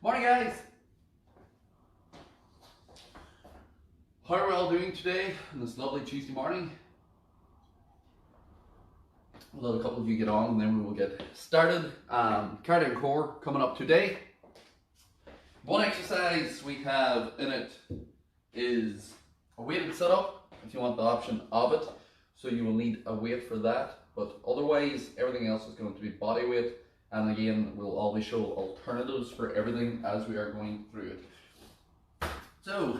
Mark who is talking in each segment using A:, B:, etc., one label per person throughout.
A: Morning guys! How are we all doing today on this lovely Tuesday morning? We'll let a couple of you get on and then we will get started. Cardio and core coming up today. One exercise we have in it is a weighted sit-up if you want the option of it. So you will need a weight for that, but otherwise everything else is going to be body weight. And again, we'll always show alternatives for everything as we are going through it. So,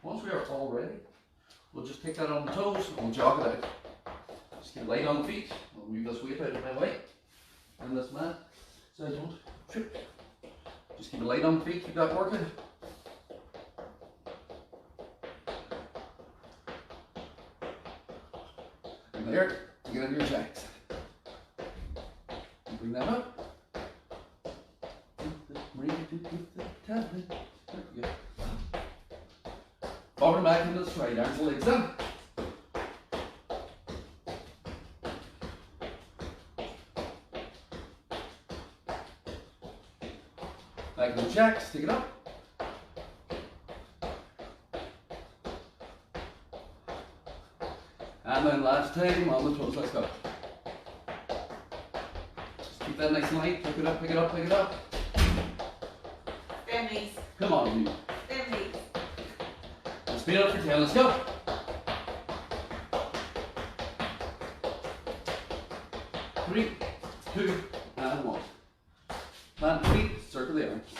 A: once we are all ready, we'll just take that on the toes and we'll jog it out. Just keep light on the feet. I'll move this weight out of my way and this mat so I don't trip. Just keep it light on the feet, keep that working. And there, you get into your jacks. Bring that up. Forward and back into the straight, arms and legs in. Back into the jacks, take it up. And then last time on the toes, let's go. Keep that nice and light, pick it up, pick it up, pick it up.
B: Families.
A: Come on, you.
B: Families.
A: And speed up for 10, let's go. Three, two, and one. Plant the feet, circle the arms.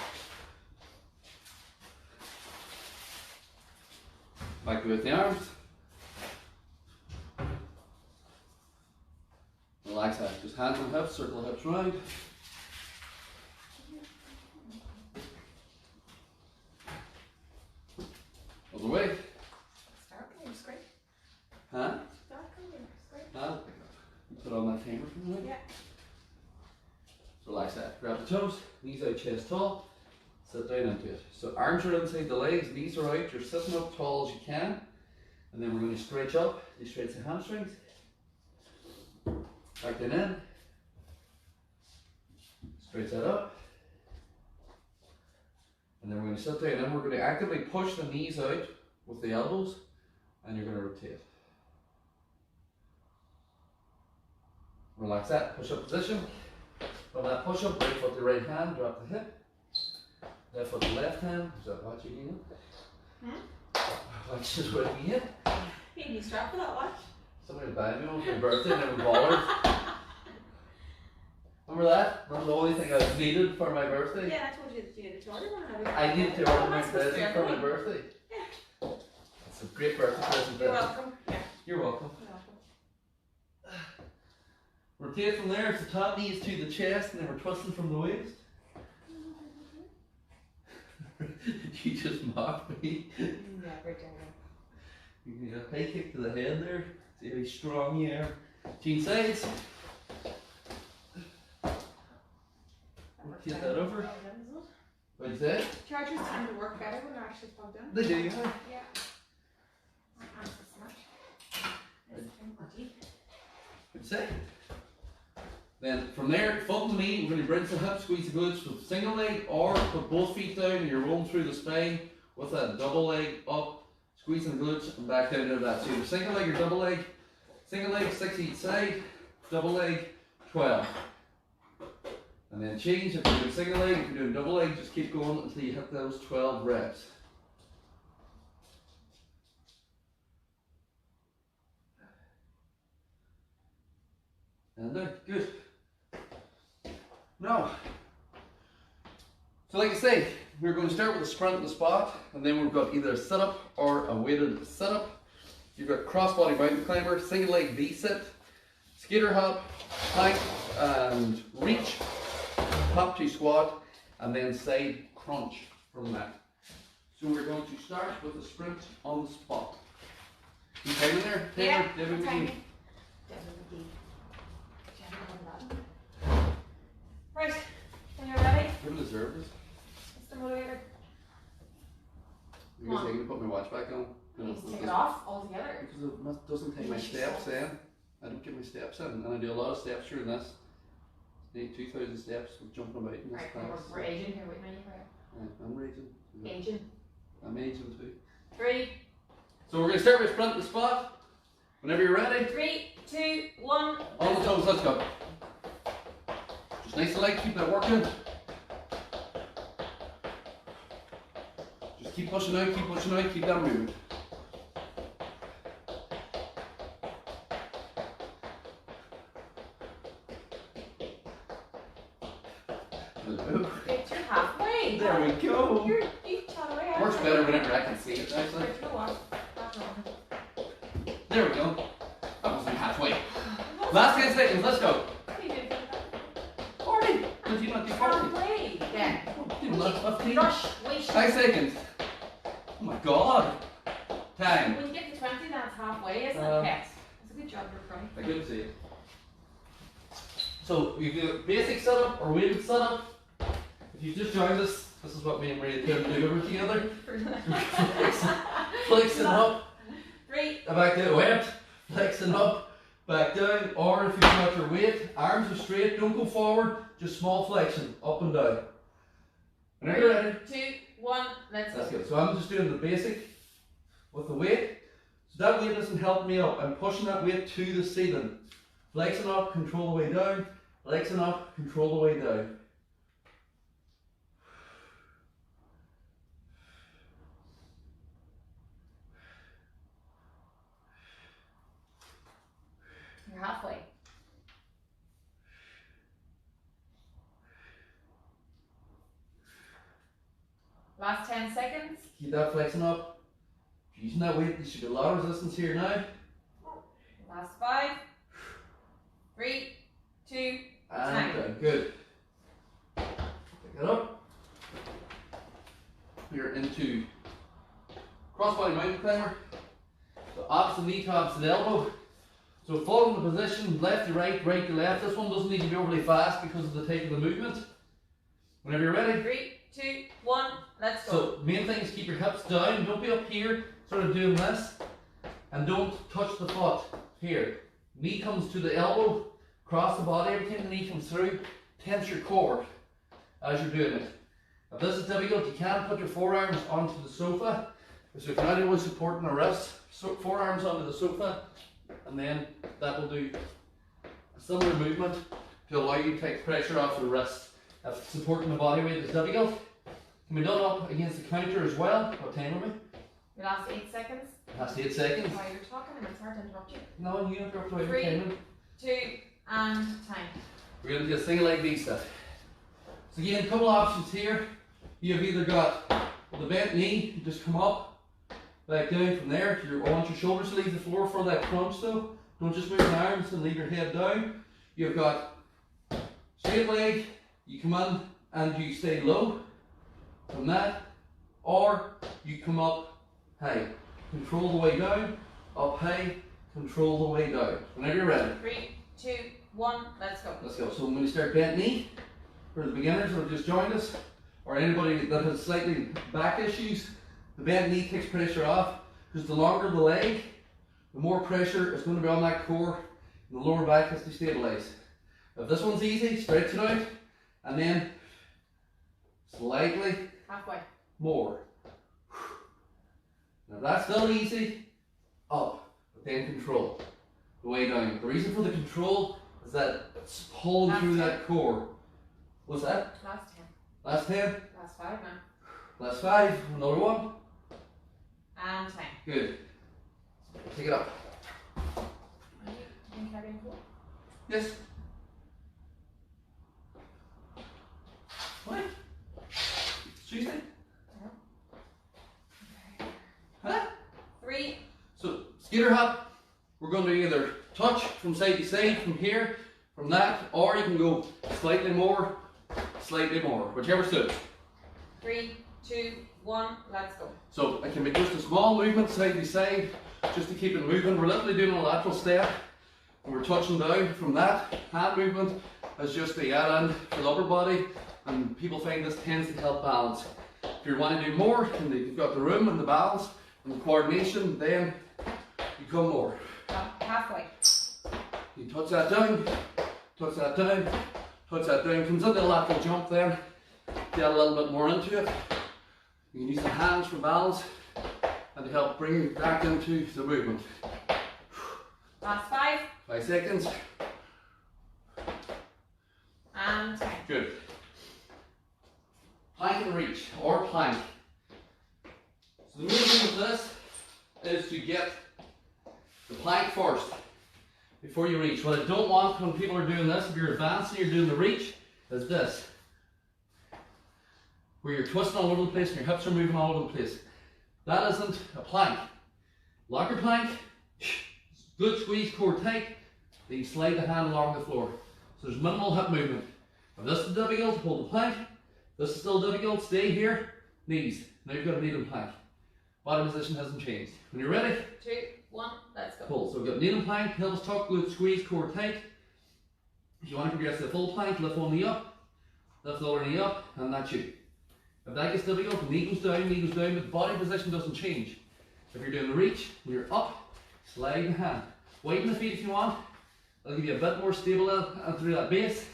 A: Back with the arms. Relax that. Just hands on hips, circle hips round. Other way.
B: Start on your screen.
A: Huh?
B: Start on your screen.
A: I'll pick up. You put on that timer for a minute.
B: Yeah.
A: Relax that. Grab the toes, knees out, chest tall. Sit down into it. So arms are inside the legs, knees are out. You're sitting up tall as you can. And then we're going to stretch up. You stretch the hamstrings. Back down in. Stretch that up. And then we're going to sit down and then we're going to actively push the knees out with the elbows and you're going to rotate. Relax that, push up position. From that push up, right foot the right hand, drop the hip. Left foot the left hand. Is that what you need? Watch this with me in.
B: Hey, you strap for that watch?
A: Somebody buy me one for my birthday and they were ballers. Remember that? That's the only thing I needed for my birthday.
B: Yeah, I told you that you had to order one.
A: I needed to order my present for my birthday.
B: Yeah.
A: It's a great birthday present.
B: You're welcome. Yeah.
A: You're welcome.
B: You're welcome.
A: Rotate from there, it's the top knees to the chest and then we're twisting from the waist. You just mocked me.
B: Never done
A: You can get a high kick to the head there. See how strong you are. Change sides. Rotate that over. What'd you say?
B: Chargers tend to work better when they're actually plugged in.
A: They do, yeah.
B: Yeah. My arms are smart.
A: Good say. Then from there, foot on the knee, we're going to bridge the hip, squeeze the glutes with single leg, or put both feet down and you're rolling through the spine with that double leg up, squeezing the glutes and back down into that. So either single leg or double leg. Single leg, 6 each side, double leg, 12. And then change, if you're doing single leg, if you're doing double leg, just keep going until you hit those 12 reps. And there, good. Now, so like I say, we're going to start with a sprint in the spot, and then we've got either a sit-up or a weighted sit-up. You've got crossbody mountain climber, single leg V-sit, skater hop, plank and reach, top to squat, and then side crunch from that. So we're going to start with a sprint on the spot. You timing there?
B: Yeah,
A: Devin McGee.
B: timing. Right, when you're ready,
A: Who deserves this?
B: it's the motivator.
A: You guys think to put my watch back on?
B: You need to take it off altogether.
A: Because it doesn't take my steps in. I don't get my steps in, and I do a lot of steps during this. 2,000 steps of jumping about in this
B: Right,
A: class.
B: we're aging here, wait a minute.
A: I'm raging.
B: Aging.
A: I'm aging too.
B: 3,
A: So we're going to start by sprinting the spot. Whenever you're ready.
B: 3, 2, 1.
A: On the toes, let's go. Just nice and light, keep that working. Just keep pushing out, keep that moving. Hello.
B: It's your halfway.
A: There we go.
B: You've shot away.
A: Works better whenever I can see it, actually.
B: Right, you know what? That's wrong.
A: There we go. That wasn't halfway. Last 10 seconds, let's go. 40. Did you not do 40?
B: Halfway. Yeah.
A: Didn't let 15.
B: Rush. Wait.
A: 5 seconds. Oh my god. Time.
B: When you get to 20, that's halfway, isn't it? Yes. It's a good job, you're funny.
A: I couldn't see it. So you do basic setup or weighted setup. If you just joined us, this is what me and Maria tend to do over together. Flexing up,
B: 3.
A: back down, wait, flexing up, back down, or if you've got your weight, arms are straight, don't go forward, just small flexion, up and down. Whenever you're ready.
B: 2, 1, let's
A: That's
B: go.
A: good. So I'm just doing the basic with the weight. So that weight doesn't help me up. I'm pushing that weight to the ceiling. Flexing up, control the way down. Flexing up, control the way down.
B: You're halfway. Last 10 seconds.
A: Keep that flexing up. If you're using that weight, you should get a lot of resistance here now.
B: Last 5. 3, 2,
A: And down. Good. Pick it up. We're into crossbody mountain climber. So opposite knee to opposite elbow. So following the position, left to right, right to left. This one doesn't need to be overly fast because of the type of the movement. Whenever you're ready.
B: 3, 2, 1, let's go.
A: So main thing is keep your hips down. Don't be up here sort of doing this. And don't touch the foot here. Knee comes to the elbow, cross the body, every time the knee comes through, tense your core as you're doing it. If this is difficult, you can put your forearms onto the sofa. So if you're not able to support the wrist, so forearms onto the sofa, and then that will do a similar movement to allow you to take pressure off the wrist. If supporting the body weight is difficult, it can be done up against the counter as well. What time are we?
B: Your last 8 seconds.
A: Last 8 seconds.
B: While you're talking, and it's hard to interrupt you.
A: No, you interrupt while you're
B: 3,
A: timing.
B: 2, and time.
A: We're going to do a single leg V set. So again, a couple options here. You've either got the bent knee, you just come up, back down from there. I want your shoulders to leave the floor for that crunch though. Don't just move your arms and leave your head down. You've got straight leg, you come in and you stay low from that, or you come up high. Control the way down, up high, control the way down. Whenever you're ready.
B: 3, 2, 1, let's go.
A: Let's go. So when you start bent knee, for the beginners who have just joined us, or anybody that has slightly back issues, the bent knee takes pressure off, because the longer the leg, the more pressure is going to be on that core, and the lower back has to stabilize. If this one's easy, stretch it out, and then slightly
B: Halfway.
A: more. Now if that's still easy, up, but then control the way down. The reason for the control is that it's pulling
B: Last
A: through
B: 10.
A: that core. What's that?
B: Last 10.
A: Last 10?
B: Last 5 now.
A: Last 5, another one.
B: And time.
A: Good. Take it up.
B: Are you in carrying cool?
A: Yes. What? Tuesday? Huh?
B: 3.
A: So, skater hop, we're going to either touch from side to side, from here, from that, or you can go slightly more, whichever suits.
B: 3, 2, 1, let's go.
A: So, it can be just a small movement side to side, just to keep it moving. We're literally doing a lateral step, and we're touching down from that. Hand movement is just the add-on for the upper body, and people find this tends to help balance. If you want to do more, and you've got the room and the balance and the coordination, then you come more.
B: Halfway.
A: You touch that down, touch that down, touch that down. Comes into the lateral jump then, get a little bit more into it. You can use the hands for balance and to help bring you back into the movement.
B: Last 5.
A: 5 seconds.
B: And 10.
A: Good. Plank and reach, or plank. So the main thing with this is to get the plank first before you reach. What I don't want when people are doing this, if you're advancing, you're doing the reach, is this. Where you're twisting all over the place and your hips are moving all over the place. That isn't a plank. Lock your plank, good squeeze, core tight, then you slide the hand along the floor. So there's minimal hip movement. If this is difficult, hold the plank. This is still difficult, stay here, knees. Now you've got a knee and plank. Body position hasn't changed. When you're ready,
B: 2, 1, let's go.
A: pull. So we've got knee and plank, heels tucked, good squeeze, core tight. If you want to progress to the full plank, lift one knee up, lift the other knee up, and that's you. If that gets difficult, the knee goes down, but the body position doesn't change. If you're doing the reach, when you're up, slide the hand. Widen the feet if you want. That'll give you a bit more stable through that base.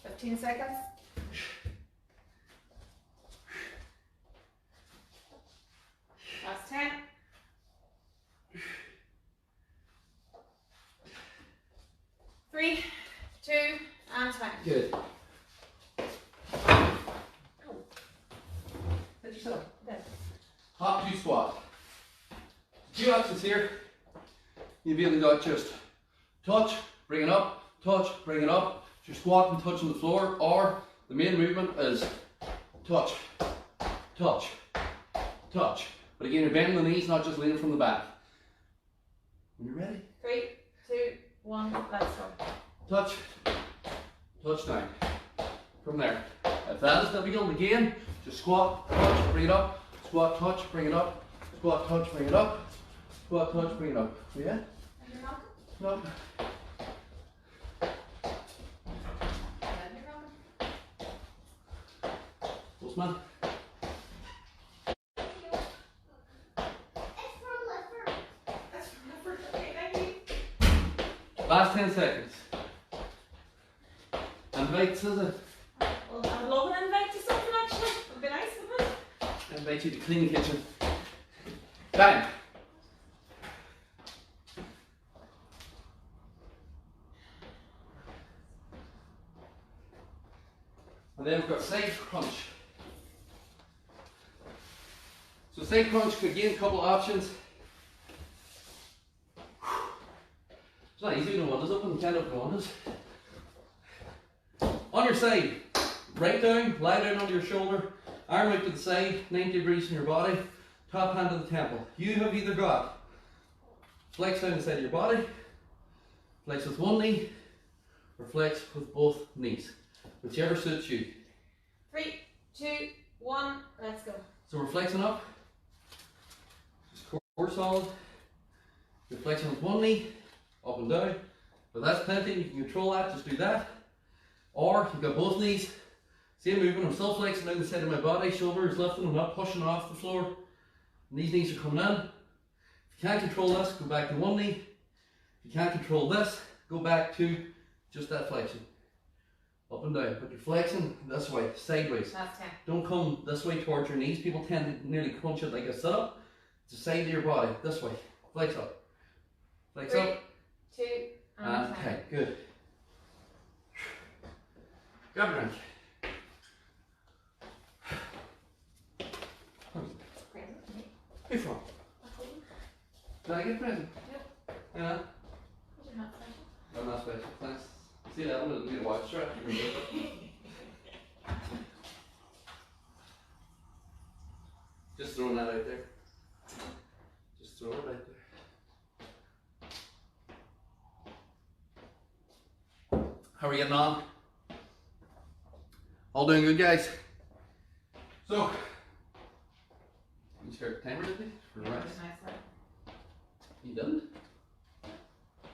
B: 15 seconds. Last 10. 3, 2, and 10.
A: Good. Hit yourself.
B: Good.
A: Hop to squat. 2 options here. You'll be able to go just touch, bring it up, touch, bring it up. So you're squatting, touching the floor, or the main movement is touch, touch, touch. But again, you're bending the knees, not just leaning from the back. When you're ready,
B: 3, 2, 1, let's go.
A: touch, touch down. From there. If that is difficult, again, just squat, touch, bring it up, squat, touch, bring it up, squat, touch, bring it up, squat, touch, bring it up. Yeah?
B: And you're knocking?
A: No.
B: And you're knocking.
A: Postman.
B: That's from the first. Okay, thank you.
A: Last 10 seconds. And weights, is it?
B: Well, I'm loving an invite to something actually. It would be nice, wouldn't it?
A: I invite you to clean the kitchen. Bang! And then we've got side crunch. So side crunch, again, a couple of options. It's not easy when one is open, you can't open one is. On your side, right down, lie down on your shoulder, arm out to the side, 90 degrees from your body, top hand to the temple. You have either got flex down the side of your body, flex with one knee, or flex with both knees. Whichever suits you.
B: 3, 2, 1, let's go.
A: So we're flexing up, just core solid. You're flexing with one knee, up and down. But that's plenty, you can control that, just do that. Or you've got both knees, same movement, I'm still flexing down the side of my body, shoulders lifting, I'm not pushing off the floor. And these knees are coming in. If you can't control this, go back to one knee. If you can't control this, go back to just that flexion. Up and down, but you're flexing this way, sideways.
B: Last 10.
A: Don't come this way towards your knees. People tend to nearly crunch it like a sit-up. It's the side of your body, this way. Flex up. Flex
B: 3,
A: up.
B: 2, and 10.
A: Okay, good. Grab a drink.
B: Present, me.
A: Who's from?
B: That's all.
A: Did I get a present?
B: Yep.
A: Yeah.
B: What's your hat special?
A: I'm not special. Thanks. See that one? It'll be a watch strap. You can do it. Just throwing that out there. Just throw it right there. How are we getting on? All doing good, guys? So, you start the timer, did you? For the rest?
B: Nice, right?
A: You didn't?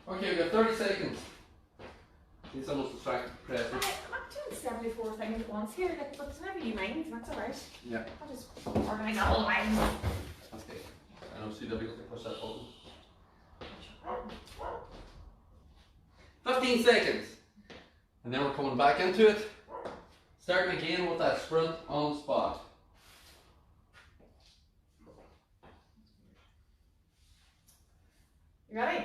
A: Okay, we've got 30 seconds. Need someone's distracted press.
B: I'm not doing 74 things at once here, like, but it's never you mind, that's alright.
A: Yeah,
B: I'll just organise all of mine.
A: that's good. I know it's too difficult to push that button. 15 seconds. And then we're coming back into it. Starting again with that sprint on the spot.
B: You ready?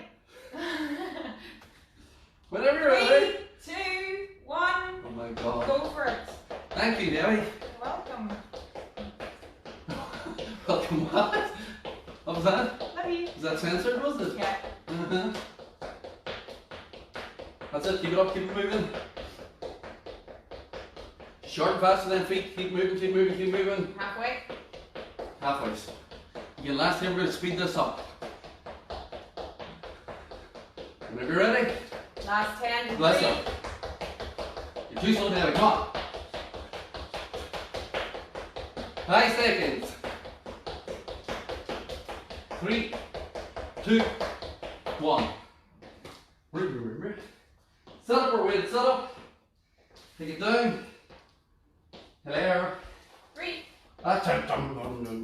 A: Whenever you're ready.
B: 3, 2, 1.
A: Oh my God.
B: Go for it.
A: Thank you, Debbie.
B: Welcome.
A: Welcome what? What was that?
B: Love you.
A: Was that censored, was it?
B: Yeah.
A: That's it, keep it up, keep it moving. Short and fast with them feet, keep moving, keep moving, keep moving.
B: Halfway.
A: Halfway. Again, last time we're going to speed this up. Whenever you're ready,
B: Last 10.
A: let's
B: 3.
A: go. You're too slow, Debbie, come on. 5 seconds. 3, 2, 1. Set up or wait, set up. Take it down. Hello.
B: 3.
A: That's it.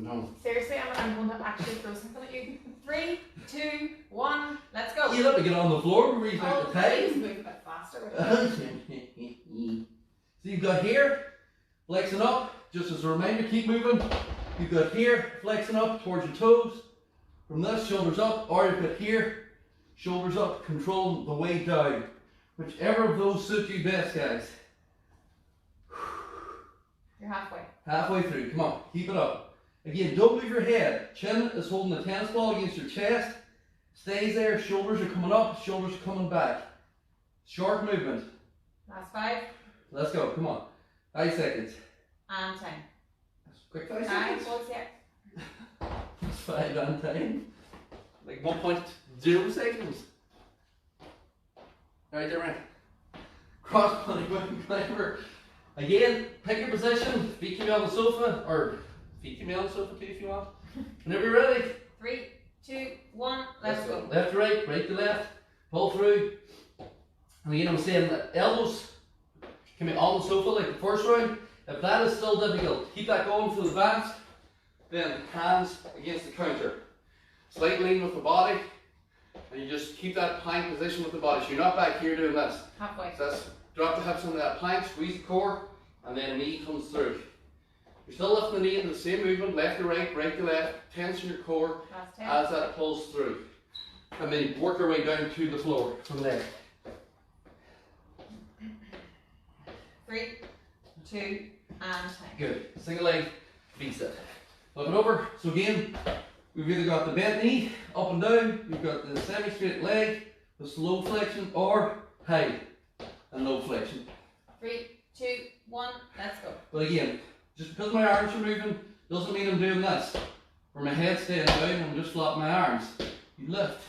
A: No.
B: Seriously, I'm going to actually throw something at you. 3, 2, 1. Let's go.
A: You let me get on the floor before you start
B: Oh,
A: the
B: please
A: time.
B: move a bit faster.
A: So you've got here, flexing up, just as a reminder, keep moving. You've got here, flexing up towards your toes. From this, shoulders up, or you've got here, shoulders up, control the weight down. Whichever of those suit you best, guys.
B: You're halfway.
A: Halfway through, come on, keep it up. Again, don't move your head. Chin is holding the tennis ball against your chest. Stays there, shoulders are coming up, shoulders are coming back. Short movement.
B: Last 5.
A: Let's go, come on. 5 seconds.
B: And 10.
A: Quick 5
B: 5.
A: seconds.
B: What's yet?
A: That's 5 and 10. Like 1.0 seconds. Alright, there, right. Cross body climber. Again, pick your position. Feet can be on the sofa, or feet can be on the sofa too if you want. Whenever you're ready.
B: 3, 2, 1. Let's go.
A: Left to right, right to left. Pull through. And again, I'm saying that elbows can be on the sofa like the first round. If that is still difficult, keep that going for the advance. Then hands against the counter. Slight lean with the body. And you just keep that plank position with the body. So you're not back here doing this.
B: Halfway.
A: So that's drop the hips into that plank, squeeze the core, and then knee comes through. You're still lifting the knee into the same movement, left to right, right to left, tension your core
B: Last 10.
A: as that pulls through. And then work your way down to the floor from there.
B: 3, 2, and 10.
A: Good. Single leg, V-sit. Flip it over. So again, we've either got the bent knee up and down, we've got the semi-straight leg, the slow flexion, or high and low flexion.
B: 3, 2, 1. Let's go.
A: But again, just because my arms are moving doesn't mean I'm doing this. Where my head's staying down and I'm just flopping my arms. You lift,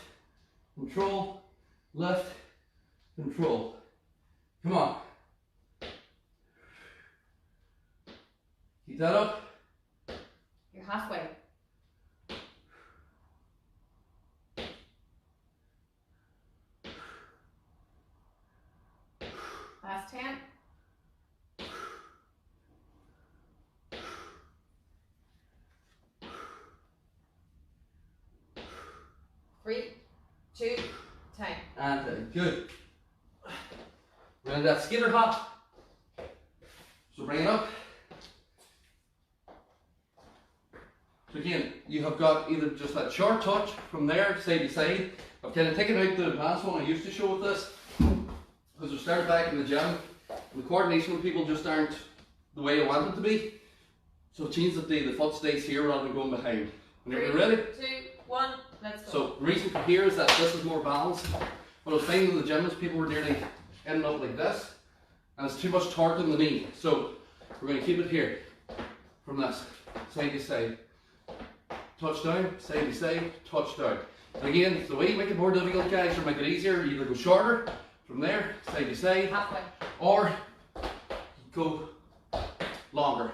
A: control, lift, control. Come on. Keep that up.
B: You're halfway. Last 10. 3, 2, 10.
A: And good. We're going to do that skitter hop. So bring it up. So again, you have got either just that short touch from there, side to side. I've kind of taken out the advanced one I used to show with this, because we started back in the gym. The coordination with people just aren't the way I want it to be. So it means that the foot stays here rather than going behind. Whenever you're ready.
B: 2, 1. Let's go.
A: So the reason for here is that this is more balanced. What I was finding in the gym is people were nearly ending up like this, and it's too much torque in the knee. So we're going to keep it here, from this, side to side. Touch down, side to side, touch down. And again, the way you make it more difficult, guys, or make it easier, you either go shorter, from there, side to side,
B: halfway.
A: or go longer.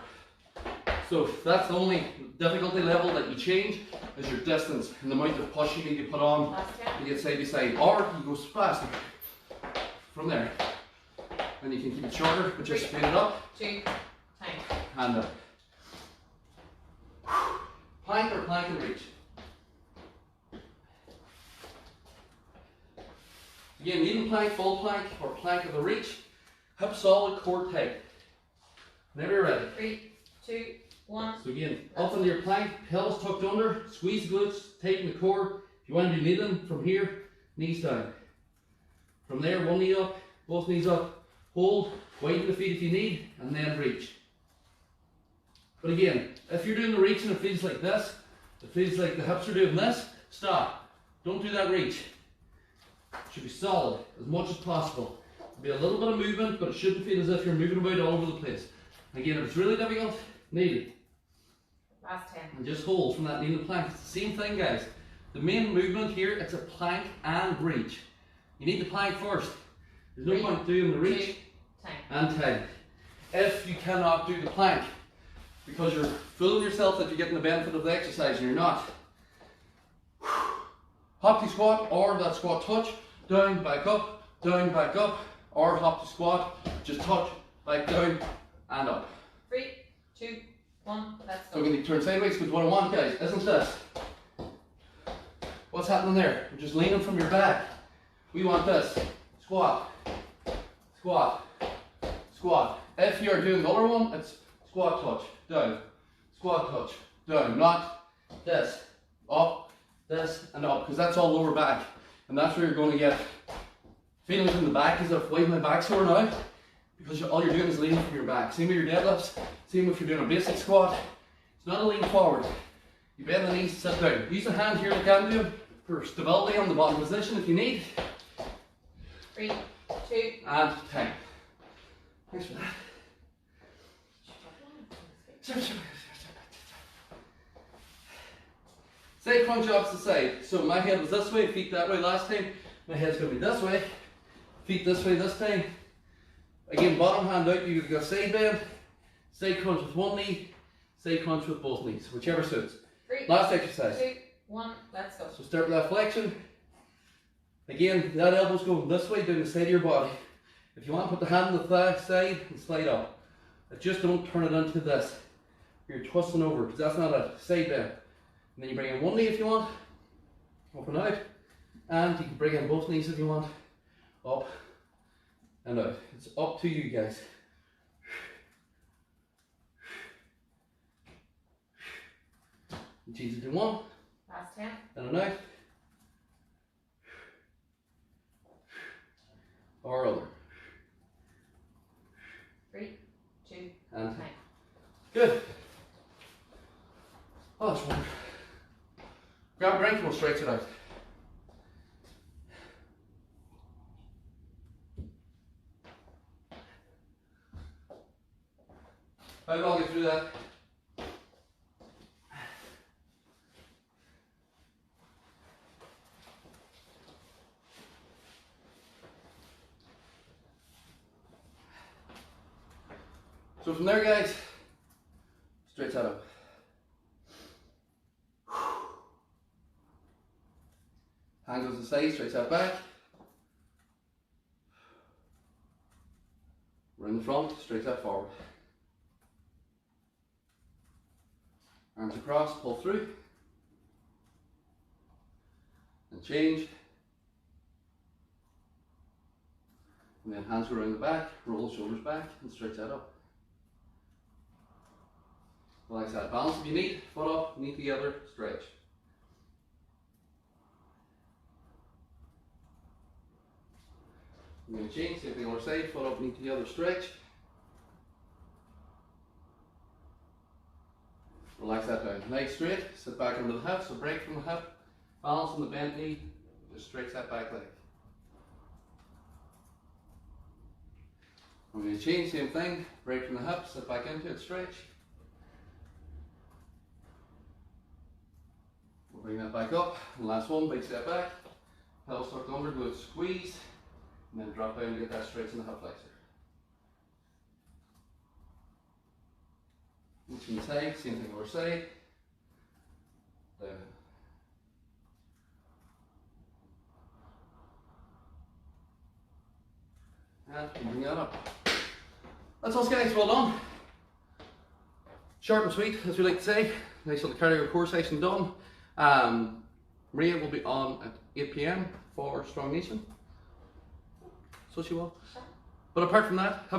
A: So that's the only difficulty level that you change, is your distance and the amount of push you need to put on
B: Last 10.
A: to get side to side. Or you go faster from there. And you can keep it shorter, but just speed it up.
B: 2, 10.
A: Hand up. Plank or plank and reach. Again, even plank, full plank, or plank of the reach. Hip solid, core tight. Whenever you're ready.
B: 3, 2, 1.
A: So again, up into your plank, pelvis tucked under, squeeze the glutes, tighten the core. If you want to do kneeling, from here, knees down. From there, one knee up, both knees up, hold, widen the feet if you need, and then reach. But again, if you're doing the reach and it feels like this, it feels like the hips are doing this, stop. Don't do that reach. It should be solid as much as possible. There'll be a little bit of movement, but it shouldn't feel as if you're moving about all over the place. Again, if it's really difficult, kneel it.
B: Last 10.
A: And just hold from that kneeling plank. It's the same thing, guys. The main movement here, it's a plank and reach. You need the plank first. There's no point doing the reach and time. If you cannot do the plank, because you're fooling yourself that you're getting the benefit of the exercise and you're not, hop to squat or that squat touch, down, back up, or hop to squat, just touch, back down, and up.
B: 3, 2, 1, let's go.
A: So we're going to turn sideways, because what I want, guys, isn't this. What's happening there? You're just leaning from your back. We want this. Squat, squat, squat. If you're doing the other one, it's squat touch, down, squat touch, down. Not this, up, this, and up, because that's all lower back. And that's where you're going to get feelings in the back as if, why is my back sore now? Because all you're doing is leaning from your back. Same with your deadlifts, same if you're doing a basic squat. It's not a lean forward. You bend the knees, sit down. Use the hand here like I'm doing for stability on the bottom position if you need.
B: 3, 2,
A: and time. Thanks for that. Side crunch opposite side. So my head was this way, feet that way last time. My head's going to be this way, feet this way this time. Again, bottom hand out, you can go side bend, side crunch with one knee, side crunch with both knees, whichever suits.
B: 3,
A: Last exercise.
B: 2, 1, let's go.
A: So start with that flexion. Again, that elbow's going this way, down the side of your body. If you want to put the hand on the thigh side and slide up. But just don't turn it into this. You're twisting over, because that's not a side bend. And then you bring in one knee if you want, up and out. And you can bring in both knees if you want, up and out. It's up to you guys. It's easy to do one.
B: Last 10.
A: And an out. Or other.
B: 3, 2,
A: And
B: 9.
A: good. Oh, that's wonderful. Grab a drink and we'll stretch it out. How do I get through that? So from there, guys, straight that up. Hand goes to the side, straight that back. Round the front, straight that forward. Arms across, pull through. And change. And then hands go around the back, roll the shoulders back, and stretch that up. Like that. Balance if you need. Foot up, knee together, stretch. I'm going to change, same thing on our side. Foot up, knee together, stretch. Relax that down. Nice straight. Sit back under the hip, so break from the hip. Balance on the bent knee. Just stretch that back leg. I'm going to change, same thing. Break from the hip, sit back into it, stretch. Bring that back up, and last one, big step back, pelvis tucked under, glutes squeeze, and then drop down to get that straight in the hip flexor. Each inside, same thing over side, down. And bring that up. That's us guys, well done. Short and sweet, as we like to say. Nice little cardio core session done. Maria will be on at 8 PM for Strong Nation. So she will. But apart from that, have